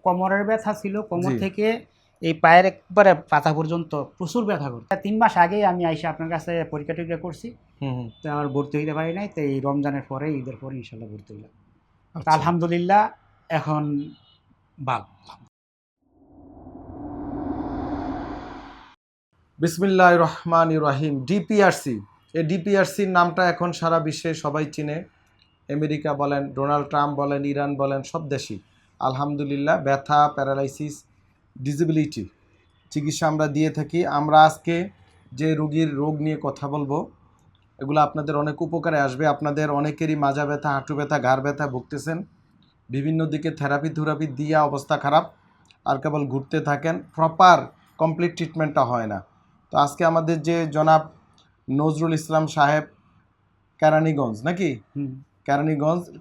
কোমরের ব্যথা ছিল, কোমর থেকে এই পায়ের একবারে পাতা পর্যন্ত প্রচুর ব্যথা করতো। 3 মাস আগেই আমি আইসা আপনার কাছে পরীক্ষা টরীক্ষা করছি, তো আমার ভর্তি হইতে পারি নাই। তো এই রমজানের পরে, ঈদের পরে ইনশাল্লাহ ভর্তি হইলাম। আলহামদুলিল্লাহ এখন ভালো। বিসমিল্লাহির রহমানির রহিম। ডিপিআরসি, এই ডিপিআরসির নামটা এখন সারা বিশ্বে সবাই চিনে। আমেরিকা বলেন, ডোনাল্ড ট্রাম্প বলেন, ইরান বলেন, সব দেশই আলহামদুলিল্লাহ ব্যথা, প্যারালাইসিস, ডিসেবিলিটি চিকিৎসা আমরা দিয়ে থাকি। আমরা আজকে যে রোগীর রোগ নিয়ে কথা বলবো, এগুলো আপনাদের অনেক উপকারে আসবে। আপনাদের অনেকেরই মাজা ব্যথা, হাঁটু ব্যথা, ঘাড় ব্যথা ভুগতেছেন, বিভিন্ন দিকে থেরাপি দিয়ে অবস্থা খারাপ, আর কেবল ঘুরতে থাকেন, প্রপার কমপ্লিট ট্রিটমেন্টটা হয় না। তো আজকে আমাদের যে জনাব নজরুল ইসলাম সাহেব, কেরানীগঞ্জ নাকি,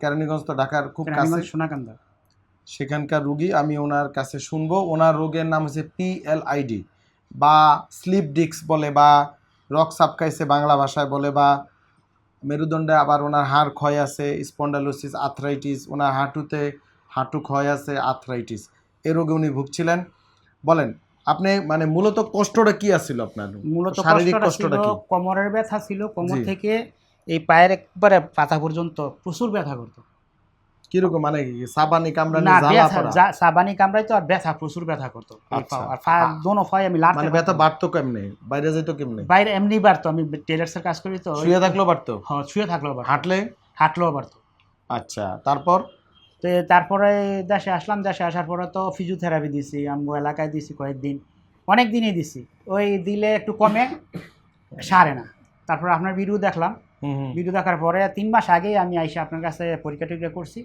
কেরানীগঞ্জ তো ঢাকার খুব কাছে, সোনাকান্দা, সেখানকার রুগী। আমি ওনার কাছে শুনবো। ওনার রোগের নাম হচ্ছে PLID বা স্লিপ ডিস্ক বলে, বা রক সাবকাইছে বাংলা ভাষায় বলে, বা মেরুদণ্ডে আবার ওনার হাড় ক্ষয় আছে, স্পন্ডালোসিস, আর্থ্রাইটিস, ওনার হাঁটু ক্ষয় আছে, আর্থ্রাইটিস, এ রোগে উনি ভুগছিলেন। বলেন আপনি, মানে মূলত কষ্টটা কি আছিল আপনার? মূলত শারীরিক কষ্টটা কি? কোমরের ব্যথা ছিল, কোমর থেকে এই পায়ের একবারে পাতা পর্যন্ত প্রচুর ব্যথা করতো। কিরকম, মানে সাবানি কামড়ানি, না জ্বালা পড়া? সাবানি কামড়াইতো আর ব্যথা, প্রচুর ব্যথা করতো। আর দোনো পায়ে আমি লাড়তে, মানে ব্যথা বাড়তো কেমনে, বাইরে যাইতো কেমনে? বাইরে এমনি বাড়তো, আমি টেলার্সের কাজ করি তো, শুয়ে থাকলেও বাড়তো? হ্যাঁ, শুয়ে থাকলেও বাড়তো, হাঁটলেও বাড়তো। আচ্ছা, তারপর? তো তারপরে দেশে আসলাম। দেশে আসার পরে তো ফিজিওথেরাপি দিছি, আমগো এলাকায় দিছি কয়েকদিন, অনেক দিনই দিছি। ওই দিলে একটু কমে, সারে না। তারপর আপনার ভিডিও দেখলাম, ভিডিও দেখার পরে 3 মাস আগেই আমি আইসা আপনার কাছে পরীক্ষা টরীক্ষা করছি,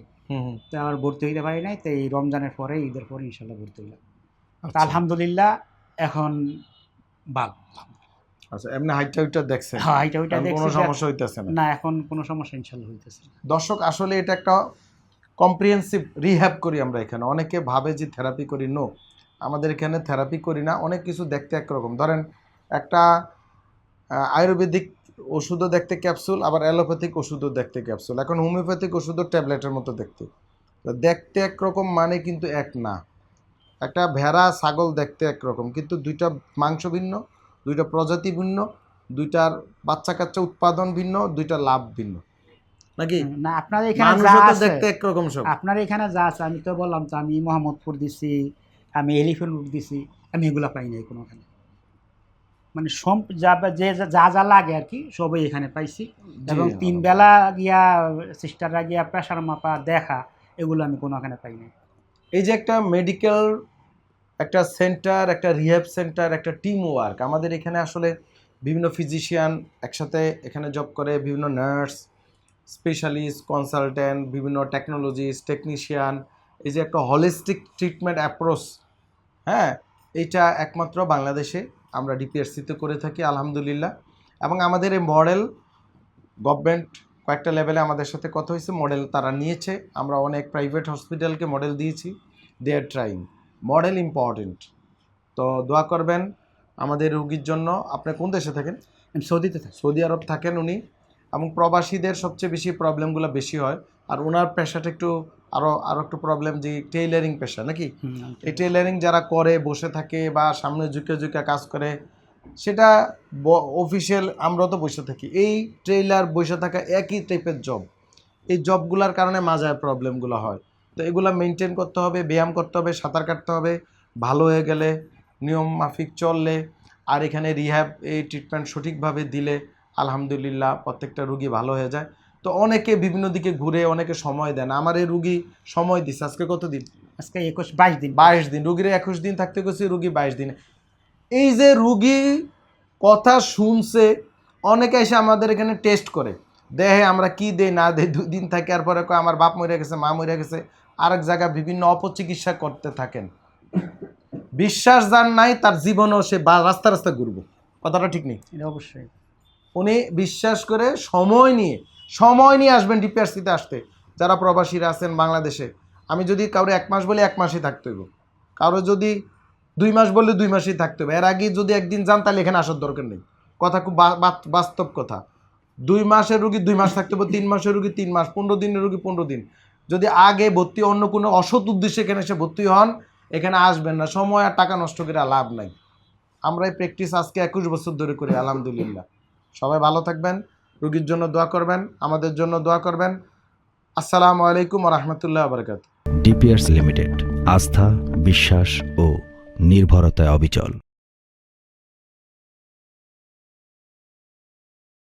তো আমার ভর্তি হইতে পারি নাই। তো এই রমজানের পরে, ঈদের পরে ইনশাল্লাহ ভর্তি হইলাম। তো আলহামদুলিল্লাহ এখন ভালো। আচ্ছা, এমনি হাইটা দেখছেন? হ্যাঁ, হাইটা দেখছি, কোনো সমস্যা হইতেছে না? না, এখন কোনো সমস্যা ইনশাল্লাহ হইতেছে না। দর্শক, আসলে এটা একটা কম্প্রিহেন্সিভ রিহ্যাব করি আমরা এখানে। অনেকে ভাবে যে থেরাপি করি, নো, আমাদের এখানে থেরাপি করি না। অনেক কিছু দেখতে একরকম, ধরেন একটা আয়ুর্বেদিক ওষুধও দেখতে ক্যাপসুল, আবার অ্যালোপ্যাথিক ওষুধও দেখতে ক্যাপসুল, এখন হোমিওপ্যাথিক ওষুধও ট্যাবলেটের মতো দেখতে। তো দেখতে একরকম মানে কিন্তু এক না। একটা ভেড়া, ছাগল দেখতে একরকম, কিন্তু দুইটা মাংস ভিন্ন, দুইটা প্রজাতি ভিন্ন, দুইটার বাচ্চা কাচ্চা উৎপাদন ভিন্ন, দুইটা লাভ ভিন্ন, নাকি? না, আপনার এখানে যা আছে দেখতে একরকম সব। আপনার এখানে যা আছে, আমি তো বললাম তো, আমি মোহাম্মদপুর দিছি, আমি এলিফেন্ট রোড দিছি, আমি এগুলা পাই নাই কোনোখানে। মানে যা লাগে আর কি, সবই এখানে পাইছি। এবং 3 বেলা গিয়া সিস্টাররা গিয়া প্রেশার মাপা, দেখা, এগুলো আমি কোনোখানে পাই নাই। এই যে একটা মেডিকেল একটা সেন্টার, একটা রিহ্যাব সেন্টার, একটা টিম ওয়ার্ক আমাদের এখানে। আসলে বিভিন্ন ফিজিশিয়ান একসাথে এখানে জব করে, বিভিন্ন নার্স, স্পেশালিস্ট, কনসালটেন্ট, বিভিন্ন টেকনোলজিস্ট, টেকনিশিয়ান। এই যে একটা হলিস্টিক ট্রিটমেন্ট অ্যাপ্রোচ, হ্যাঁ, এইটা একমাত্র বাংলাদেশে আমরা ডিপিআরসিতে করে থাকি আলহামদুলিল্লাহ। এবং আমাদের এই মডেল গভর্নমেন্ট কয়েকটা লেভেলে আমাদের সাথে কথা হয়েছে, মডেল তারা নিয়েছে। আমরা অনেক প্রাইভেট হসপিটালকে মডেল দিয়েছি, দে আর ট্রাইং। Model important. তো দোয়া করবেন আমাদের রোগীর জন্য। আপনি কোন দেশে থাকেন? সৌদিতে থাকি। সৌদি আরব থাকেন উনি। এবং প্রবাসীদের সবচেয়ে বেশি প্রবলেমগুলো বেশি হয়। আর ওনার পেশাটা একটু আরও একটু প্রবলেম, যে টেইলারিং পেশা নাকি। এই টেইলারিং যারা করে, বসে থাকে বা সামনে ঝুঁকে কাজ করে, সেটা অফিসিয়াল, আমরা তো বসে থাকি। এই ট্রেইলার বসে থাকা একই টাইপের জব, এই জবগুলোর কারণে মাজায় প্রবলেমগুলো হয়। তো এগুলো মেনটেন করতে হবে, ব্যায়াম করতে হবে, সাঁতার কাটতে হবে, ভালো হয়ে গেলে, নিয়ম মাফিক চললে, আর এখানে রিহ্যাব এই ট্রিটমেন্ট সঠিকভাবে দিলে আলহামদুলিল্লাহ প্রত্যেকটা রুগী ভালো হয়ে যায়। তো অনেকে বিভিন্ন দিকে ঘুরে, অনেকে সময় দেন। আমার এই রুগী সময় দিচ্ছে, আজকে কত দিন? আজকে 22 দিন। 22 দিন। রুগীর 21 দিন থাকতে গেছে, রুগী 22 দিন। এই যে রুগী কথা শুনছে, অনেকে এসে আমাদের এখানে টেস্ট করে দেহে আমরা কি দেই না দেই, 2 দিন থাকে, আর পরে আমার বাপ মরে গেছে, মা মরে গেছে, আরেক জায়গায় বিভিন্ন অপচিকিৎসা করতে থাকেন। বিশ্বাস যার নাই, তার জীবনও সে রাস্তা ঘুরবো, কথাটা ঠিক নেই? এটা অবশ্যই। উনি বিশ্বাস করে সময় নিয়ে আসবেন ডিপিআরসিতে আসতে। যারা প্রবাসীরা আছেন বাংলাদেশে, আমি যদি কারো 1 মাস বলি 1 মাসই থাকতে হইব, কারো যদি 2 মাস বললে 2 মাসই থাকতে হবে। এর আগে যদি একদিন যান, তাহলে এখানে আসার দরকার নেই। কথা খুব বাস্তব কথা। 2 মাসের রুগী 2 মাস থাকতে হবে, 3 মাসের রুগী 3 মাস, 15 দিনের রুগী 15 দিন। যদি আগে ভর্তি অন্য কোনো অসৎ উদ্দেশ্যে এখানে এসে ভর্তি হন, এখানে আসবেন না, সময় আর টাকা নষ্ট করে লাভ নাই। আমরা এই প্র্যাকটিস আজকে 21 বছর ধরে করি, আলহামদুলিল্লাহ। সবাই ভালো থাকবেন, রোগীর জন্য দোয়া করবেন, আমাদের জন্য দোয়া করবেন। আসসালামু আলাইকুম ওয়া রাহমাতুল্লাহি ওয়া বারাকাতুহু। ডিপিআরস লিমিটেড, আস্থা, বিশ্বাস ও নির্ভরতায় অবিচল।